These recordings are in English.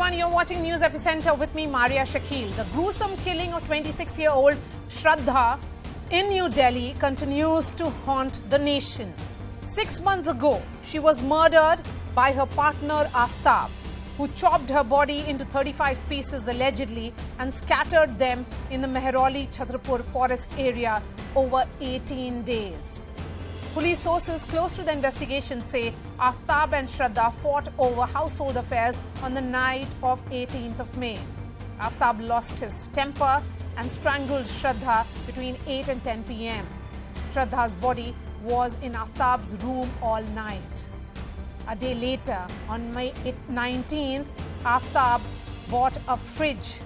everyone, you're watching News Epicenter with me, Maria Shakil. The gruesome killing of 26-year-old Shraddha in New Delhi continues to haunt the nation. 6 months ago, she was murdered by her partner Aftab, who chopped her body into 35 pieces allegedly and scattered them in the Mehrauli Chhatarpur forest area over 18 days. Police sources close to the investigation say Aftab and Shraddha fought over household affairs on the night of 18th of May. Aftab lost his temper and strangled Shraddha between 8 and 10 p.m. Shraddha's body was in Aftab's room all night. A day later, on May 19th, Aftab bought a fridge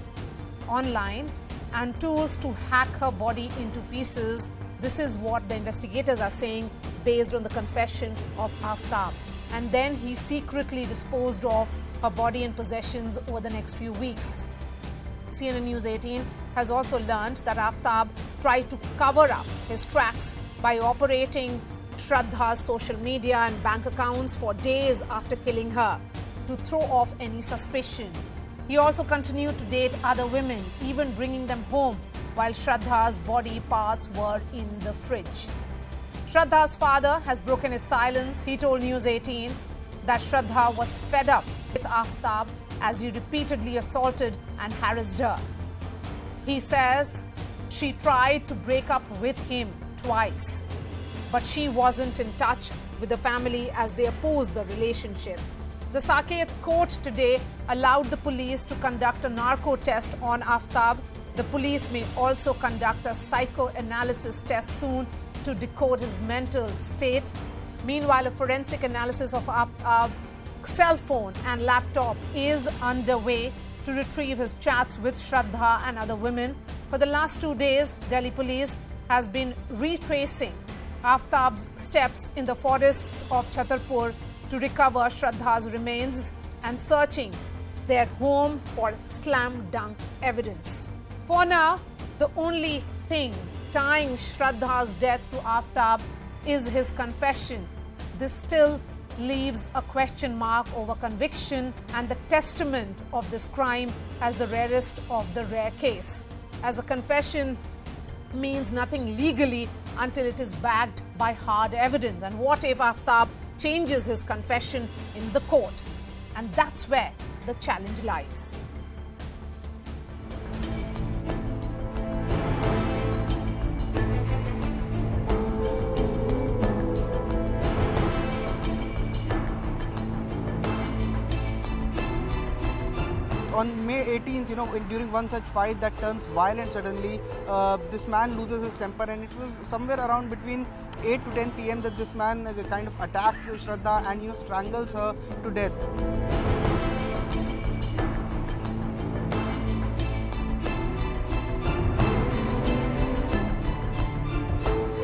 online and tools to hack her body into pieces. This is what the investigators are saying based on the confession of Aftab. And then he secretly disposed of her body and possessions over the next few weeks. CNN News 18 has also learned that Aftab tried to cover up his tracks by operating Shraddha's social media and bank accounts for days after killing her to throw off any suspicion. He also continued to date other women, even bringing them home while Shraddha's body parts were in the fridge. Shraddha's father has broken his silence. He told News 18 that Shraddha was fed up with Aftab as he repeatedly assaulted and harassed her. He says she tried to break up with him twice, but she wasn't in touch with the family as they opposed the relationship. The Saket court today allowed the police to conduct a narco test on Aftab. The police may also conduct a psychoanalysis test soon to decode his mental state. Meanwhile, a forensic analysis of Aftab's cell phone and laptop is underway to retrieve his chats with Shraddha and other women. For the last 2 days, Delhi police has been retracing Aftab's steps in the forests of Chhatarpur to recover Shraddha's remains and searching their home for slam dunk evidence. For now, the only thing tying Shraddha's death to Aftab is his confession. This still leaves a question mark over conviction and the testament of this crime as the rarest of the rare case, as a confession means nothing legally until it is backed by hard evidence. And what if Aftab changes his confession in the court? And that's where the challenge lies. On May 18th, during one such fight that turns violent suddenly, this man loses his temper, and it was somewhere around between 8 to 10 p.m. that this man kind of attacks Shraddha and strangles her to death.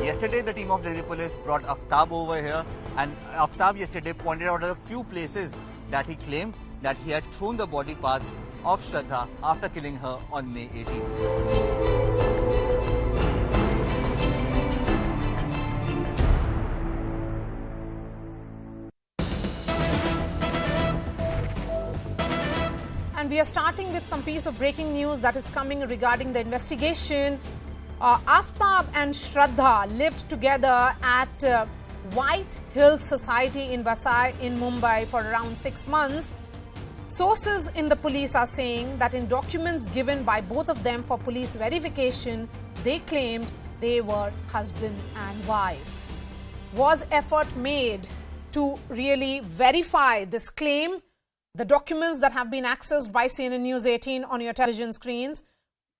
Yesterday, the team of Delhi police brought Aftab over here, and Aftab yesterday pointed out a few places that he claimed that he had thrown the body parts of Shraddha after killing her on May 18th. And we are starting with some piece of breaking news that is coming regarding the investigation. Aftab and Shraddha lived together at White Hills Society in Vasai in Mumbai for around 6 months. Sources in the police are saying that in documents given by both of them for police verification, they claimed they were husband and wife. Was effort made to really verify this claim? The documents that have been accessed by CNN News 18 on your television screens,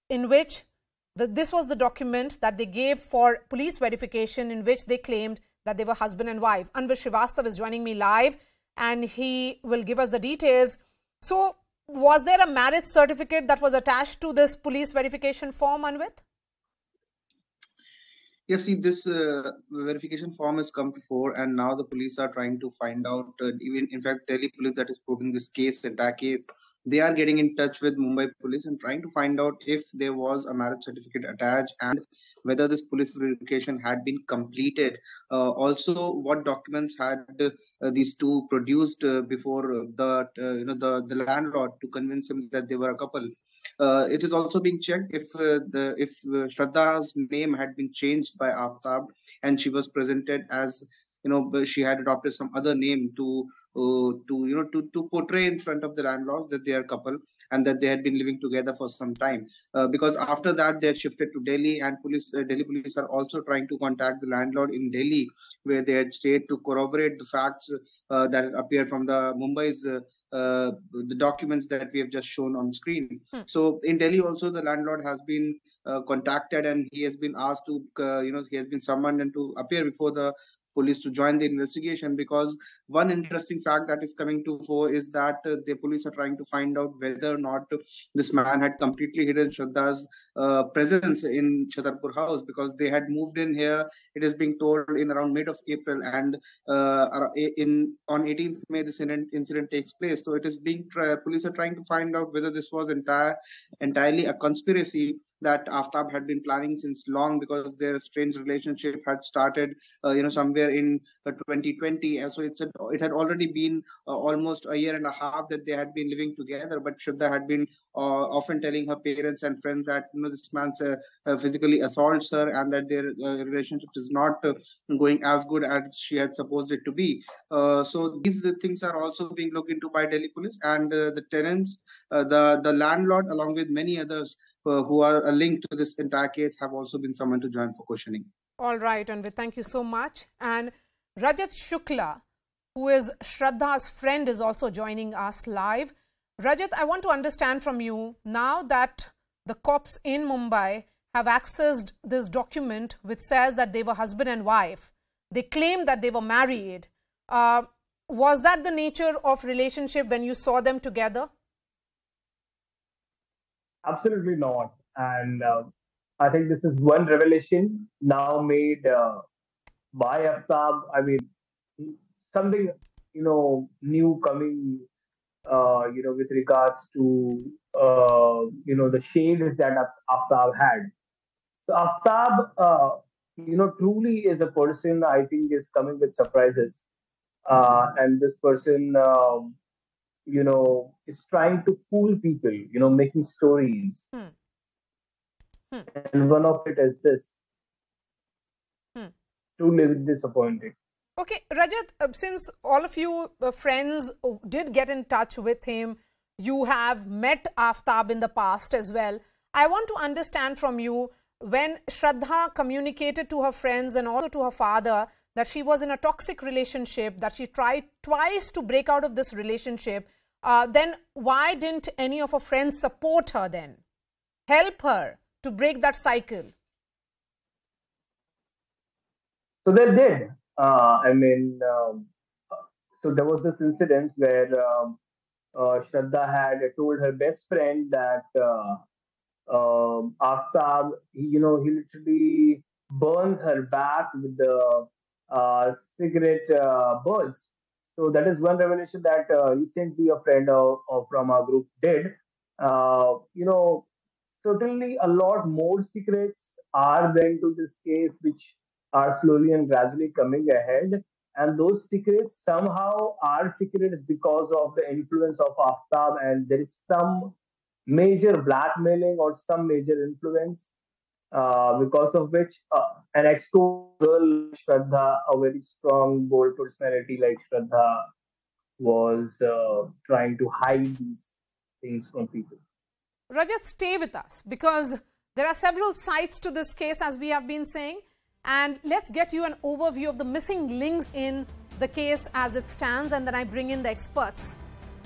in which this was the document that they gave for police verification, in which they claimed that they were husband and wife. Anwar Shrivastava is joining me live and he will give us the details. So, was there a marriage certificate that was attached to this police verification form, Anwar? Yes, see, this verification form has come to fore, and now the police are trying to find out, even in fact, Delhi police that is probing this case, entire case, they are getting in touch with Mumbai police and trying to find out if there was a marriage certificate attached and whether this police verification had been completed. Also, what documents had these two produced before the landlord to convince him that they were a couple. It is also being checked if Shraddha's name had been changed by Aftab and she was presented as, she had adopted some other name to portray in front of the landlord that they are a couple and that they had been living together for some time. Because after that they had shifted to Delhi, and Delhi police are also trying to contact the landlord in Delhi, where they had stayed, to corroborate the facts that appear from the Mumbai's the documents that we have just shown on screen. So in Delhi also the landlord has been contacted, and he has been asked to, he has been summoned and to appear before the police to join the investigation, because one interesting fact that is coming to fore is that the police are trying to find out whether or not this man had completely hidden Shraddha's presence in Chhatarpur house, because they had moved in here, it is being told, in around mid of April, and on 18th May this incident takes place. So it is being police are trying to find out whether this was entirely a conspiracy that Aftab had been planning since long, because their strange relationship had started somewhere in 2020, and so it had already been almost a year and a half that they had been living together. But Shraddha had been often telling her parents and friends that this man physically assaults her, and that their relationship is not going as good as she had supposed it to be. So these things are also being looked into by Delhi police, and the tenants, the landlord, along with many others who are linked to this entire case, have also been summoned to join for questioning. All right, Anvit, thank you so much. And Rajat Shukla, who is Shraddha's friend, is also joining us live. Rajat, I want to understand from you, now that the cops in Mumbai have accessed this document which says that they were husband and wife, they claim that they were married. Was that the nature of relationship when you saw them together? Absolutely not. And I think this is one revelation now made by Aftab. I mean, something, new coming, with regards to, the shades that Aftab had. So Aftab, truly is a person I think is coming with surprises. And this person, is trying to fool people, making stories. And one of it is this. Truly disappointing. Okay, Rajat, since all of you friends did get in touch with him, you have met Aftab in the past as well. I want to understand from you, when Shraddha communicated to her friends and also to her father that she was in a toxic relationship, that she tried twice to break out of this relationship, then why didn't any of her friends support her then? Help her to break that cycle? So they did. So there was this incident where Shraddha had told her best friend that Aftab, he literally burns her back with the cigarette birds. So that is one revelation that recently a friend from our group did. Certainly a lot more secrets are there into this case, which are slowly and gradually coming ahead. And those secrets somehow are secrets because of the influence of Aftab, and there is some major blackmailing or some major influence because of which an exposed girl like Shraddha, a very strong, bold personality like Shraddha, was trying to hide these things from people. Rajat, stay with us, because there are several sides to this case, as we have been saying, and let's get you an overview of the missing links in the case as it stands, and then I bring in the experts.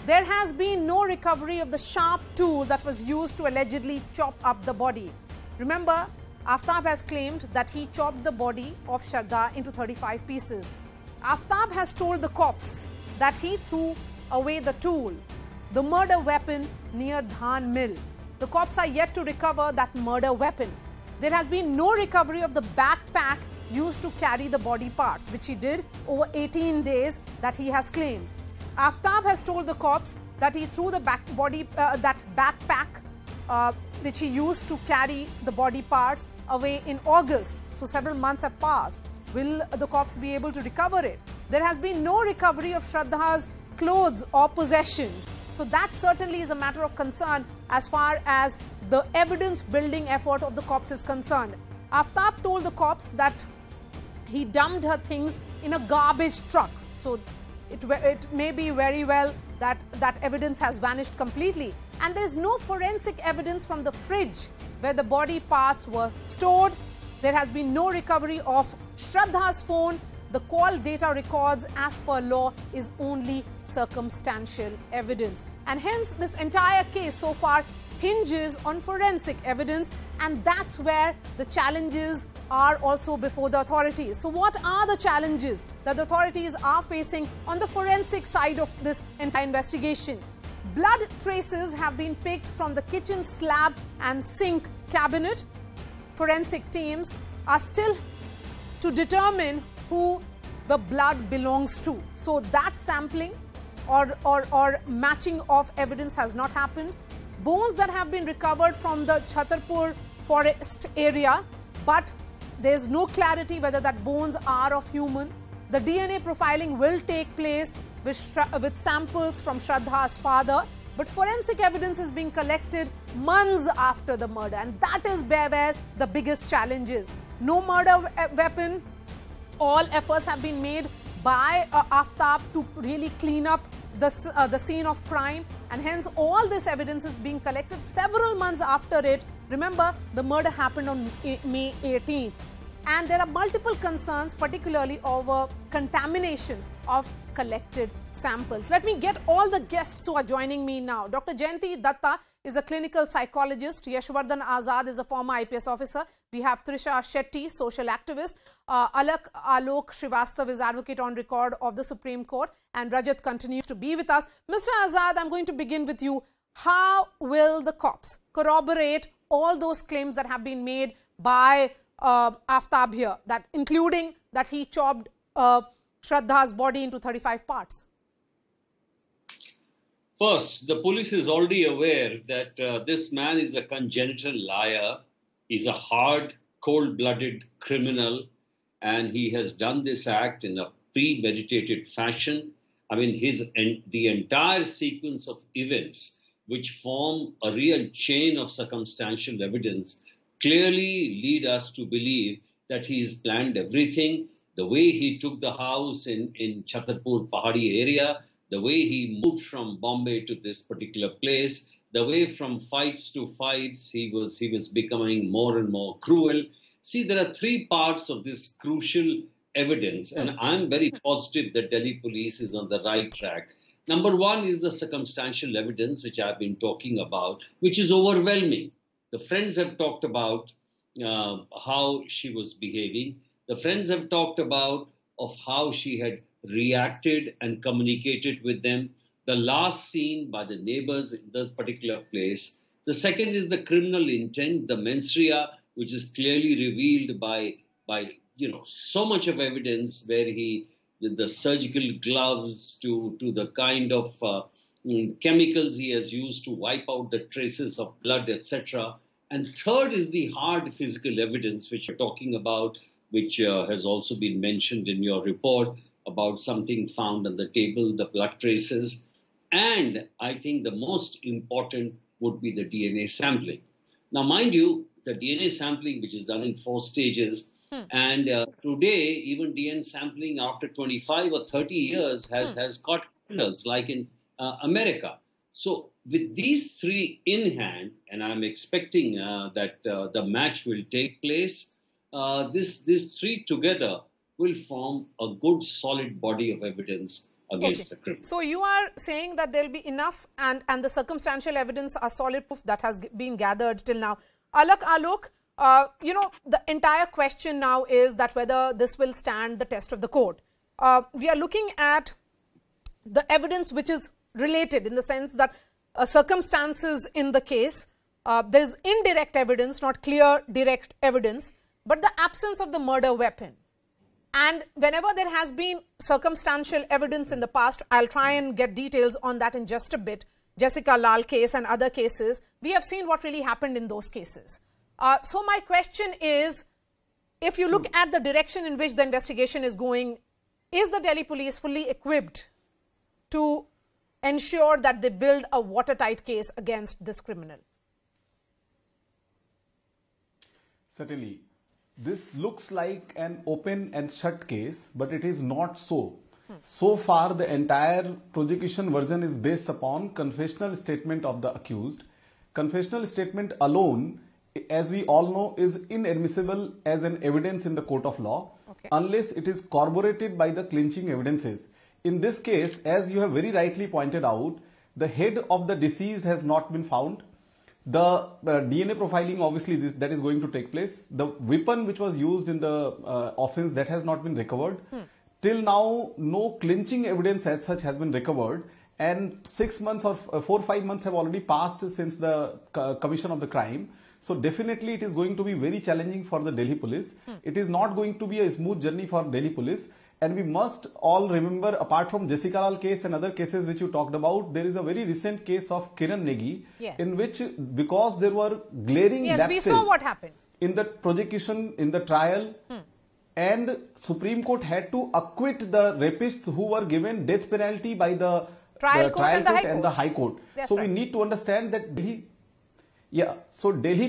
There has been no recovery of the sharp tool that was used to allegedly chop up the body. Remember, Aftab has claimed that he chopped the body of Shraddha into 35 pieces. Aftab has told the cops that he threw away the tool, the murder weapon, near Dhan Mill. The cops are yet to recover that murder weapon. There has been no recovery of the backpack used to carry the body parts, which he did over 18 days that he has claimed. Aftab has told the cops that he threw the that backpack which he used to carry the body parts away in August. So several months have passed. Will the cops be able to recover it? There has been no recovery of Shraddha's clothes or possessions. So that certainly is a matter of concern as far as the evidence building effort of the cops is concerned. Aftab told the cops that he dumped her things in a garbage truck. So it may be very well that that evidence has vanished completely. And there is no forensic evidence from the fridge where the body parts were stored. There has been no recovery of Shraddha's phone. The call data records as per law is only circumstantial evidence. And hence this entire case so far hinges on forensic evidence, and that's where the challenges are also before the authorities. So what are the challenges that the authorities are facing on the forensic side of this entire investigation? Blood traces have been picked from the kitchen slab and sink cabinet. Forensic teams are still to determine who the blood belongs to. So that sampling or matching of evidence has not happened. Bones that have been recovered from the Chhatarpur forest area, but there is no clarity whether that bones are of human. The DNA profiling will take place with samples from Shraddha's father, but forensic evidence is being collected months after the murder, and that is where the biggest challenge is. No murder weapon. All efforts have been made by Aftab to really clean up the scene of crime, and hence all this evidence is being collected several months after it. Remember, the murder happened on May 18th, and there are multiple concerns, particularly over contamination of collected samples. Let me get all the guests who are joining me now. Dr. Jayanti Datta is a clinical psychologist. Yashwardhan Azad is a former IPS officer. We have Trisha Shetty, social activist. Alok Srivastav is advocate on record of the Supreme Court. And Rajat continues to be with us. Mr. Azad, I'm going to begin with you. How will the cops corroborate all those claims that have been made by Aftab here, that including that he chopped Shraddha's body into 35 parts? First, the police is already aware that this man is a congenital liar. He's a hard, cold-blooded criminal, and he has done this act in a premeditated fashion. I mean, the entire sequence of events which form a real chain of circumstantial evidence clearly lead us to believe that he's planned everything. The way he took the house in Chhatarpur Pahadi area, the way he moved from Bombay to this particular place, the way from fights to fights, he was becoming more and more cruel. See, there are three parts of this crucial evidence, and I'm very positive that Delhi police is on the right track. Number one is the circumstantial evidence, which I've been talking about, which is overwhelming. The friends have talked about how she was behaving. The friends have talked about of how she had reacted and communicated with them. The last seen by the neighbors in this particular place. The second is the criminal intent, the mens rea, which is clearly revealed by so much of evidence where the surgical gloves to the kind of chemicals he has used to wipe out the traces of blood, etc. And third is the hard physical evidence which you're talking about, which has also been mentioned in your report about something found on the table, the blood traces. And I think the most important would be the DNA sampling. Now, mind you, the DNA sampling, which is done in 4 stages, and today, even DNA sampling after 25 or 30 years has got criminals, like in America. So with these 3 in hand, and I'm expecting that the match will take place, these 3 together will form a good, solid body of evidence against the criminal. So you are saying that there will be enough and the circumstantial evidence are solid proof that has been gathered till now. Alok, the entire question now is that whether this will stand the test of the court. We are looking at the evidence which is related in the sense that circumstances in the case, there is indirect evidence, not clear direct evidence, but the absence of the murder weapon. And whenever there has been circumstantial evidence in the past, I'll try and get details on that in just a bit, Jessica Lal case and other cases, we have seen what really happened in those cases. So my question is, if you look at the direction in which the investigation is going, is the Delhi police fully equipped to ensure that they build a watertight case against this criminal? Certainly. This looks like an open and shut case, but it is not so. So far, the entire prosecution version is based upon confessional statement of the accused. Confessional statement alone, as we all know, is inadmissible as an evidence in the court of law, unless it is corroborated by the clinching evidences. In this case, as you have very rightly pointed out, the head of the deceased has not been found. The DNA profiling, obviously, that is going to take place. The weapon which was used in the offense, that has not been recovered. Till now, no clinching evidence as such has been recovered, and 6 months or 4 or 5 months have already passed since the commission of the crime. So definitely it is going to be very challenging for the Delhi police. It is not going to be a smooth journey for Delhi police. And we must all remember, apart from Jessica Lal case and other cases which you talked about, there is a very recent case of Kiran Negi, in which, because there were glaring lapses, we saw what happened in the prosecution, in the trial, and Supreme Court had to acquit the rapists who were given death penalty by the trial court and the High Court. So we need to understand that Delhi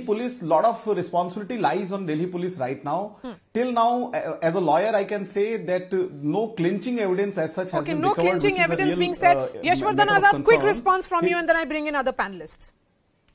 police, lot of responsibility lies on Delhi police right now. Till now, as a lawyer, I can say that no clinching evidence as such has been recovered. Okay, no clinching evidence being said. Yashwardhan Azad, quick response from you, and then I bring in other panelists.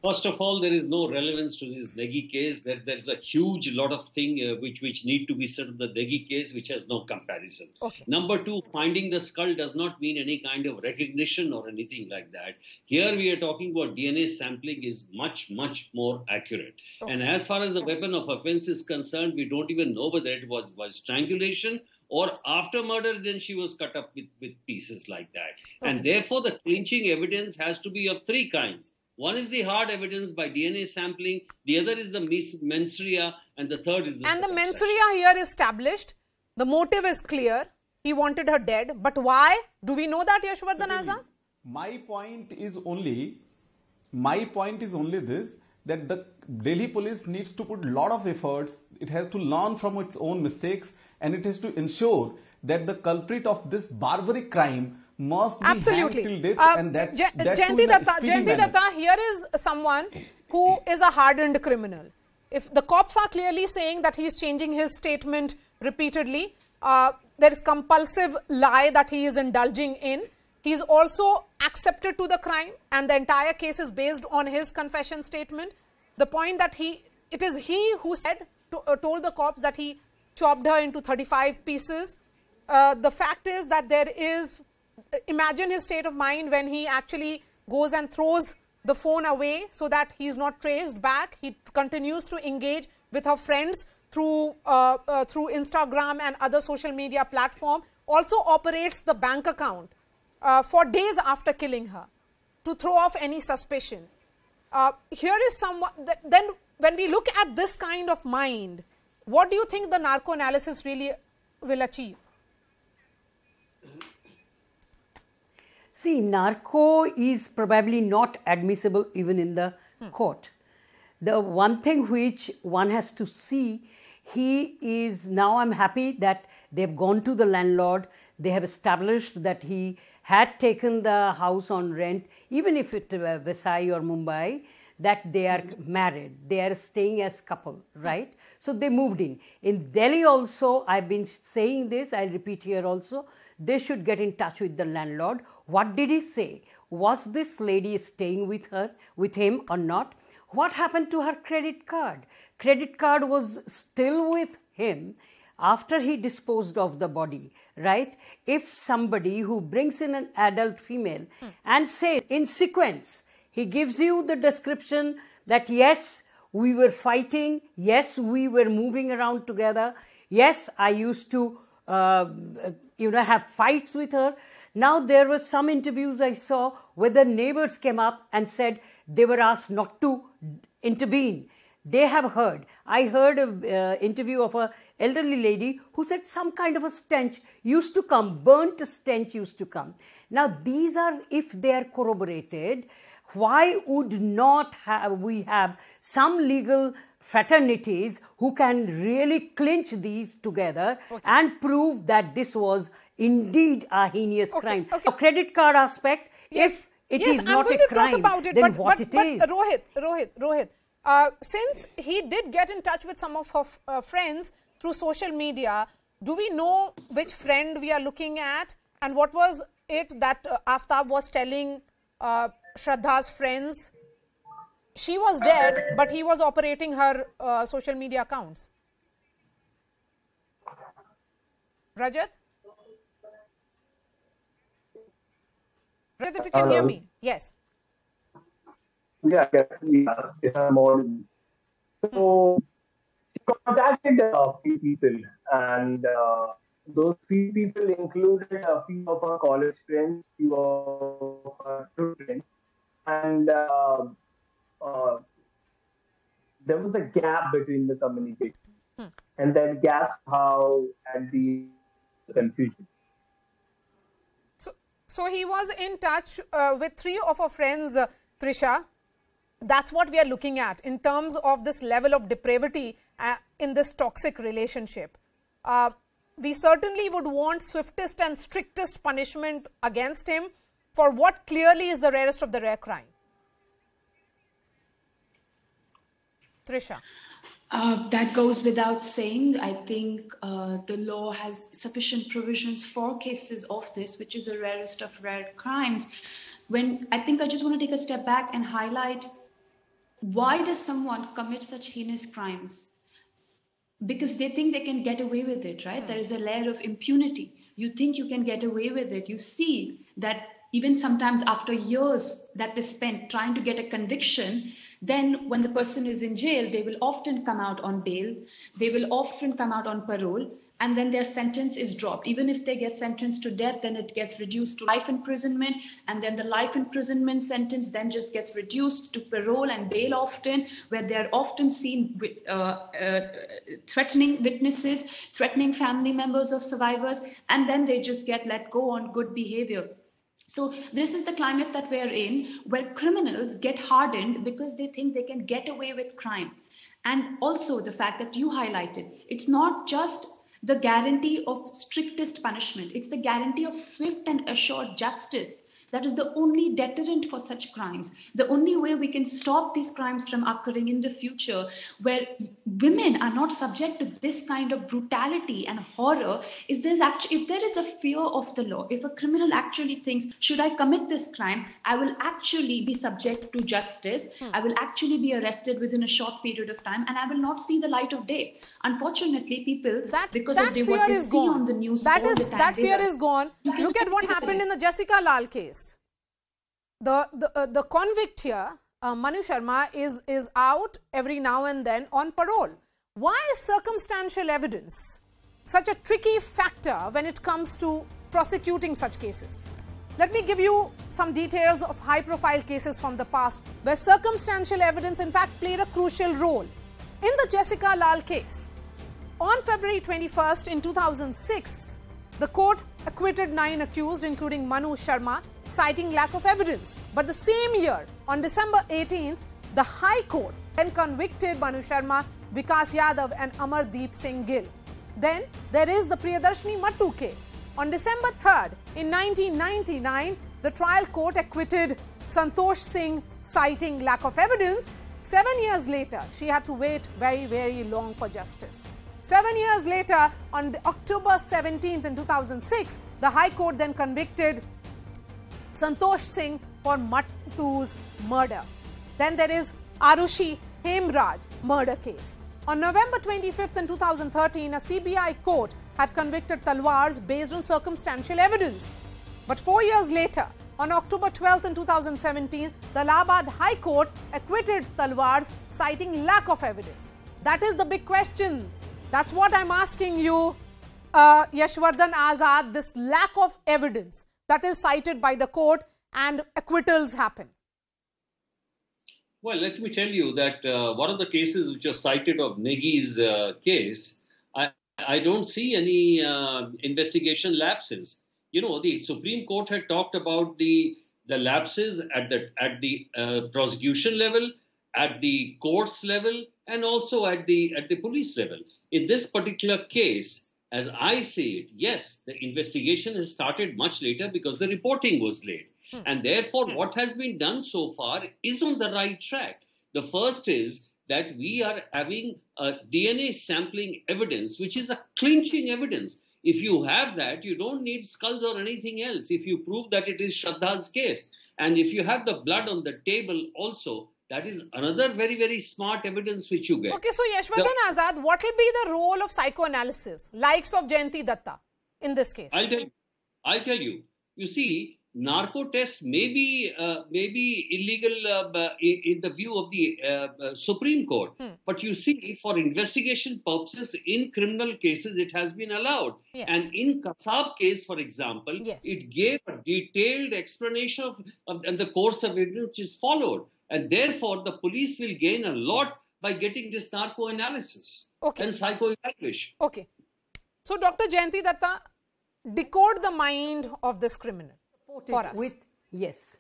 First of all, there is no relevance to this Negi case. There's a huge lot of things which need to be said of the Negi case, which has no comparison. Number two, finding the skull does not mean any kind of recognition or anything like that. Here we are talking about DNA sampling is much, much more accurate. And as far as the weapon of offense is concerned, we don't even know whether it was strangulation or after murder, then she was cut up with pieces like that. And therefore, the clinching evidence has to be of three kinds. One is the hard evidence by DNA sampling, the other is the mens rea, and the third is the And the mens rea here is established. The motive is clear. He wanted her dead. But why? Do we know that, Yashwardhan Azad? My point is only this, that the Delhi police needs to put a lot of efforts. It has to learn from its own mistakes, and it has to ensure that the culprit of this barbaric crime must be hanged till death, and Jayanti Datta, here is someone who is a hardened criminal. If the cops are clearly saying that he is changing his statement repeatedly, there is compulsive lie that he is indulging in. He is also accepted to the crime, and the entire case is based on his confession statement. The point that it is he who said, told the cops that he chopped her into 35 pieces. The fact is that there is, imagine his state of mind when he actually goes and throws the phone away so that he is not traced back. He continues to engage with her friends through Instagram and other social media platform. Also operates the bank account for days after killing her to throw off any suspicion. Here is someone, then when we look at this kind of mind, what do you think the narco analysis really will achieve? See, narco is probably not admissible even in the court. The one thing which one has to see, he is, now I'm happy that they've gone to the landlord, they have established that he had taken the house on rent, even if it were Versailles or Mumbai, that they are married, they are staying as couple, right? So they moved in. In Delhi also, I've been saying this, I'll repeat here also, they should get in touch with the landlord. What did he say? Was this lady staying with him or not? What happened to her credit card? Credit card was still with him after he disposed of the body, right? If somebody who brings in an adult female and says in sequence, he gives you the description that yes, we were fighting, yes, we were moving around together, yes, I used to have fights with her. Now there were some interviews I saw where the neighbors came up and said they were asked not to intervene. they have heard. I heard an interview of an elderly lady who said some kind of a stench used to come, burnt stench used to come. Now, these are, if they are corroborated, why would not we have some legal fraternities who can really clinch these together and prove that this was indeed a heinous crime? A credit card aspect, if it is not a crime, then what it is? Rohit, since he did get in touch with some of her friends through social media, do we know which friend we are looking at? And what was it that Aftab was telling Shraddha's friends? She was dead, but he was operating her social media accounts. Rajat? Rajat, if you can hear me. Yes. Yeah. More. So, she contacted a few people, and those few people included a few of her college friends, few of her true friends, and there was a gap between the communication, and that gap how at the confusion. So he was in touch with three of her friends, Trisha. That's what we are looking at in terms of this level of depravity in this toxic relationship. We certainly would want swiftest and strictest punishment against him for what clearly is the rarest of the rare crime. Trisha. That goes without saying. I think the law has sufficient provisions for cases of this, which is the rarest of rare crimes. I think I just want to take a step back and highlight, why does someone commit such heinous crimes? Because they think they can get away with it, right? There is a layer of impunity. You think you can get away with it. You see that even sometimes after years that they spent trying to get a conviction, then when the person is in jail, they will often come out on bail. They will often come out on parole. And then their sentence is dropped. Even if they get sentenced to death, then it gets reduced to life imprisonment. And then the life imprisonment sentence then just gets reduced to parole and bail often, where they're often seen with, threatening witnesses, threatening family members of survivors, and then they just get let go on good behavior. So this is the climate that we're in, where criminals get hardened because they think they can get away with crime. And also the fact that you highlighted, it's not just the guarantee of strictest punishment. It's the guarantee of swift and assured justice. That is the only deterrent for such crimes. The only way we can stop these crimes from occurring in the future, where women are not subject to this kind of brutality and horror, is if there is a fear of the law, if a criminal actually thinks, should I commit this crime, I will actually be subject to justice, I will actually be arrested within a short period of time, and I will not see the light of day. Unfortunately, people, because of what they see on the news all the time, that fear is gone. Look at what happened in the Jessica Lal case. The convict here, Manu Sharma, is out every now and then on parole. Why is circumstantial evidence such a tricky factor when it comes to prosecuting such cases? Let me give you some details of high-profile cases from the past where circumstantial evidence in fact played a crucial role. In the Jessica Lal case, on February 21st in 2006, the court acquitted 9 accused, including Manu Sharma, citing lack of evidence. But the same year, on December 18th, the High Court then convicted Manu Sharma, Vikas Yadav and Amardeep Singh Gill. Then there is the Priyadarshini Mattu case. On December 3rd, in 1999, the trial court acquitted Santosh Singh, citing lack of evidence. 7 years later, she had to wait very, very long for justice. 7 years later, on October 17th in 2006, the High Court then convicted Santosh Singh for Mattu's murder. Then there is Arushi Hemraj murder case. On November 25th in 2013, a CBI court had convicted Talwars based on circumstantial evidence. But 4 years later, on October 12th in 2017, the Allahabad High Court acquitted Talwars, citing lack of evidence. That is the big question. That's what I'm asking you, Yashwardhan Azad, this lack of evidence that is cited by the court and acquittals happen. Well, let me tell you that one of the cases which was cited of Negi's case, I don't see any investigation lapses. You know, the Supreme Court had talked about the lapses at the prosecution level, at the courts level, and also at the police level. In this particular case, as I see it, yes, the investigation has started much later because the reporting was late. And therefore, what has been done so far is on the right track. The first is that we are having a DNA sampling evidence, which is a clinching evidence. If you have that, you don't need skulls or anything else. If you prove that it is Shraddha's case, and if you have the blood on the table also, that is another very, very smart evidence which you get. Okay, so Yashwardhan Azad, what will be the role of psychoanalysis, likes of Jayanti Datta in this case? I'll tell you. You see, narco test may be illegal in the view of the Supreme Court. But you see, for investigation purposes in criminal cases, it has been allowed. Yes. And in Kasab case, for example, Yes. it gave a detailed explanation of and the course of evidence which is followed. And therefore, the police will gain a lot by getting this narco analysis and psychoevaluation. Okay. So, Dr. Jayanti Datta, decode the mind of this criminal for us. Yes.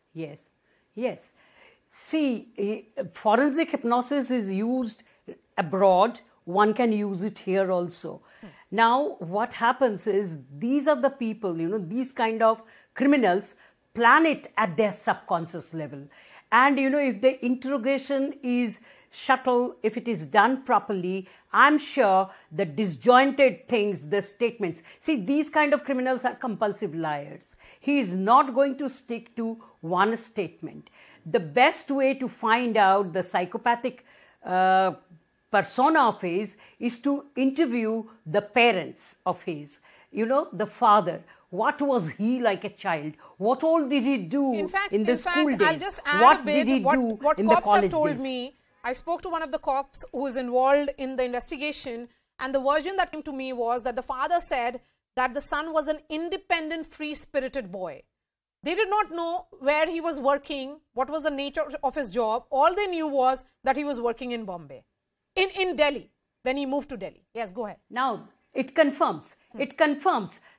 See, forensic hypnosis is used abroad. One can use it here also. Now, what happens is these are the people, you know, these kind of criminals plan it at their subconscious level. And, you know, if the interrogation is subtle, if it is done properly, I'm sure the disjointed things, the statements. See, these kind of criminals are compulsive liars. He is not going to stick to one statement. The best way to find out the psychopathic persona of his is to interview the parents of his, you know, the father. What was he like a child? What all did he do in the school days? I'll just add what a bit. Did he do what in the cops college have told days? me, I spoke to one of the cops who is involved in the investigation, and the version that came to me was that the father said that the son was an independent, free-spirited boy. They did not know where he was working, what was the nature of his job. All they knew was that he was working in Bombay, in Delhi, when he moved to Delhi. Yes, go ahead. Now, it confirms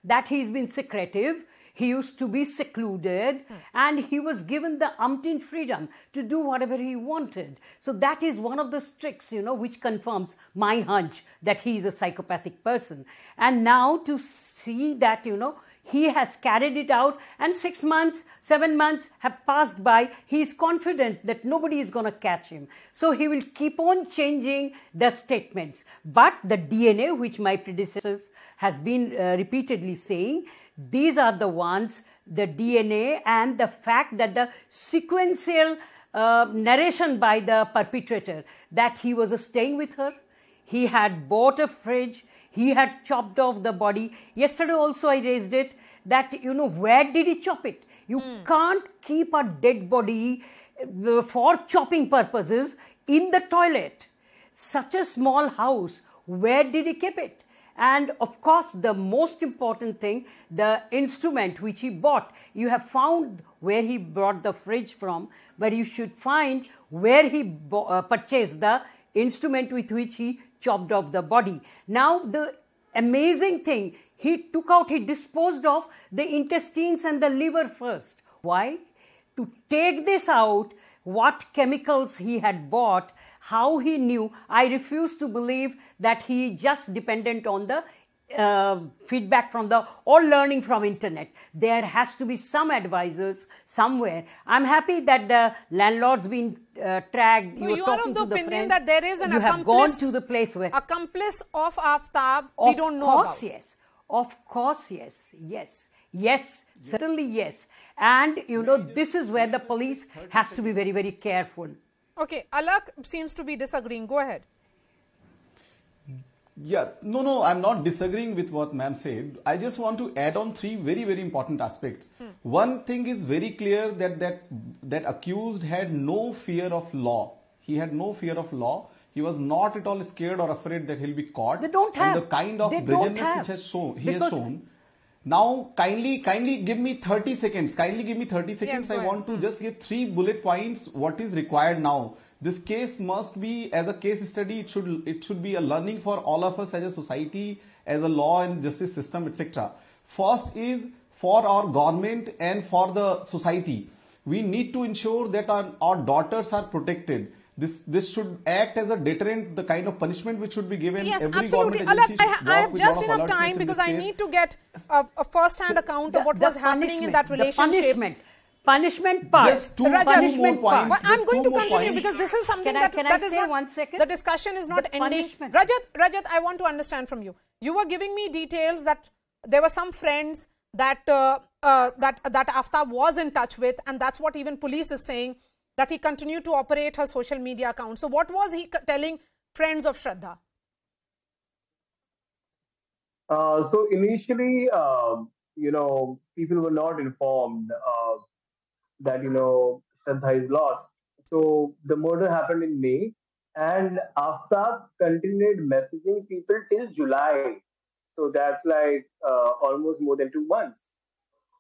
that he's been secretive. He used to be secluded and he was given the umpteen freedom to do whatever he wanted. So that is one of the tricks, you know, which confirms my hunch that he is a psychopathic person. And now to see that, you know, he has carried it out and 6 months, 7 months have passed by. He is confident that nobody is going to catch him. So he will keep on changing the statements. But the DNA, which my predecessors has been repeatedly saying, these are the ones, the DNA and the fact that the sequential narration by the perpetrator that he was staying with her, he had bought a fridge, he had chopped off the body. Yesterday also I raised it that, you know, where did he chop it? You can't keep a dead body for chopping purposes in the toilet. Such a small house, where did he keep it? And of course, the most important thing, the instrument which he bought. You have found where he brought the fridge from, but you should find where he purchased the instrument with which he chopped off the body. Now, the amazing thing, he disposed of the intestines and the liver first. Why? To take this out, what chemicals he had bought, how he knew. I refuse to believe that he just dependent on the feedback from or learning from internet. There has to be some advisors somewhere. I'm happy that the landlord's been tracked. So you are of the opinion that there is an accomplice, have gone to the place where accomplice of Aftab we don't know about. Of course, yes. Yes, certainly yes. And, you know, this is where the police has to be very, very careful. Okay, Alak seems to be disagreeing. Go ahead. Yeah, no, I'm not disagreeing with what ma'am said. I just want to add on 3 very, very important aspects. One thing is very clear that accused had no fear of law. He had no fear of law. He was not at all scared or afraid that he'll be caught. They don't have. And the kind of brilliance which he has shown. Now, kindly give me 30 seconds. Kindly give me 30 seconds. Yes, I want to just give 3 bullet points what is required now. This case must be, as a case study, it should be a learning for all of us as a society, as a law and justice system, etc. First is for our government and for the society. We need to ensure that our daughters are protected. This should act as a deterrent, the kind of punishment which should be given. Yes, every absolutely. government agency I have just enough time because I need to get a first-hand account of what was happening in that relationship. Punishment part. Just two more points. But I'm going to continue points. because this is something Can I say not, 1 second? the discussion is not ending. Rajat, I want to understand from you. You were giving me details that there were some friends that Aftab was in touch with, and that's what even police is saying, that he continued to operate her social media account. So what was he telling friends of Shraddha? So initially, people were not informed that, Shraddha is lost. So the murder happened in May, and Aftab continued messaging people till July. So that's like almost more than 2 months.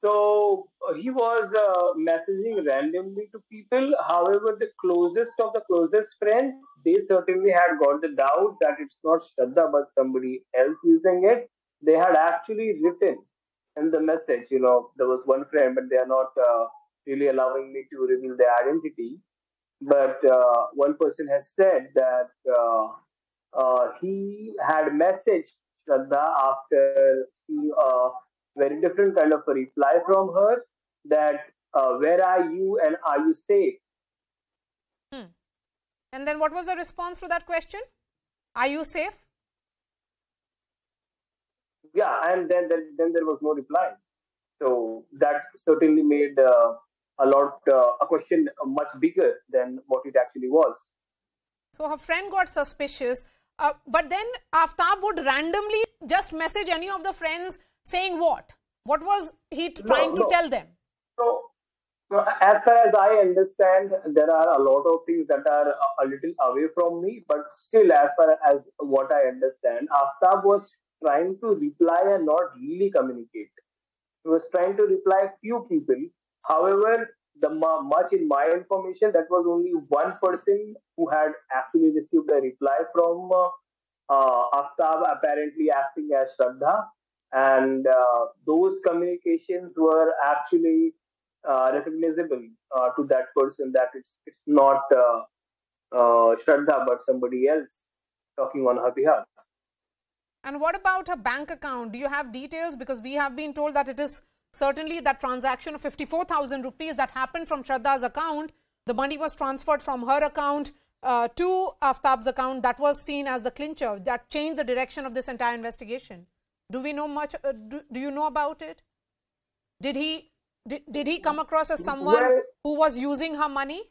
So he was messaging randomly to people. However, the closest of the closest friends, they certainly had got the doubt that it's not Shraddha but somebody else using it. They had actually written in the message, there was one friend, but they are not really allowing me to reveal their identity. But one person has said that he had messaged Shraddha after seeing a very different kind of a reply from her, that where are you and are you safe? And then what was the response to that question? Are you safe? Yeah, and then there was no reply. So that certainly made a question much bigger than what it actually was. So her friend got suspicious, but then Aftab would randomly just message any of the friends saying what? What was he trying to tell them? So, as far as I understand, there are a lot of things that are a little away from me, but still, as far as what I understand, Aftab was trying to reply and not really communicate. He was trying to reply few people. However, much in my information, that was only one person who had actually received a reply from Aftab, apparently acting as Shraddha. And those communications were actually recognizable to that person, that it's not Shraddha but somebody else talking on her behalf. And what about her bank account? Do you have details? Because we have been told that it is certainly that transaction of 54,000 rupees that happened from Shraddha's account. The money was transferred from her account to Aftab's account. That was seen as the clincher that changed the direction of this entire investigation. Do we know much? Do you know about it? Did he come across as someone who was using her money?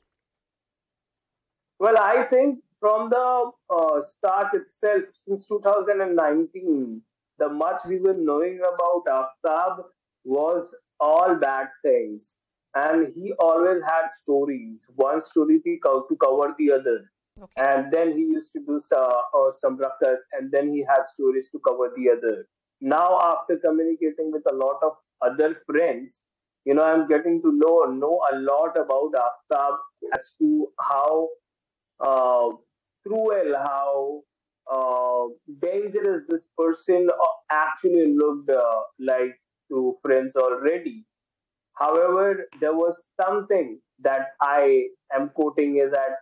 Well, I think from the start itself, since 2019, the much we were knowing about Aftab was all bad things. And he always had stories, one story to cover the other. Okay. And then he used to do some ruckus, and then he has stories to cover the other. Now, after communicating with a lot of other friends, I'm getting to know a lot about Aftab as to how cruel, how dangerous this person actually looked like to friends already. However, there was something that I am quoting is that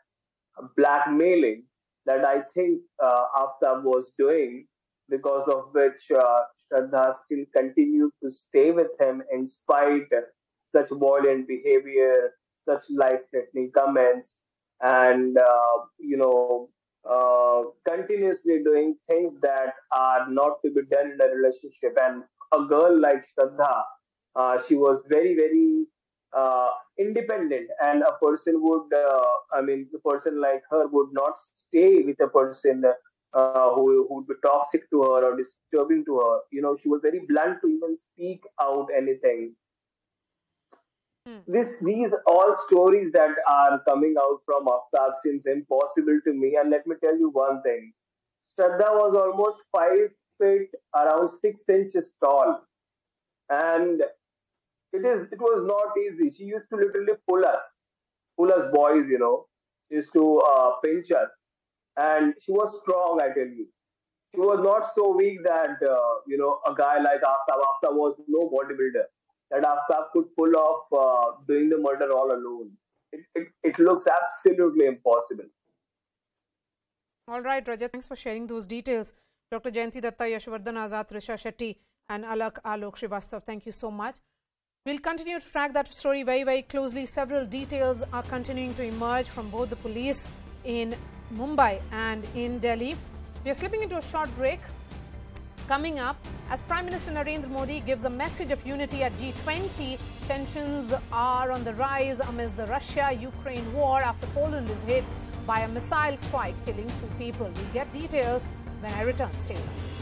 blackmailing that I think Aftab was doing, because of which Shraddha still continued to stay with him in spite of such violent behavior, such life-threatening comments, and continuously doing things that are not to be done in a relationship. And a girl like Shraddha, she was very, very independent, and a person would, a person like her would not stay with a person who would be toxic to her or disturbing to her. She was very blunt to even speak out anything. These all stories that are coming out from Aftab seems impossible to me. And let me tell you one thing. Shraddha was almost 5 feet, around 6 inches tall. And it was not easy. She used to literally pull us boys, She used to pinch us. And she was strong, I tell you. She was not so weak that, a guy like Aftab was no bodybuilder. That Aftab could pull off doing the murder all alone. It looks absolutely impossible. All right, Rajat, thanks for sharing those details. Dr. Jayanti Datta, Yashwardhan Azad, Risha Shetty, and Alak Alok Srivastav, thank you so much. We'll continue to track that story very, very closely. Several details are continuing to emerge from both the police in Mumbai and in Delhi. We are slipping into a short break. Coming up, as Prime Minister Narendra Modi gives a message of unity at G20, tensions are on the rise amidst the Russia-Ukraine war after Poland is hit by a missile strike, killing 2 people. We'll get details when I return. Stay with us.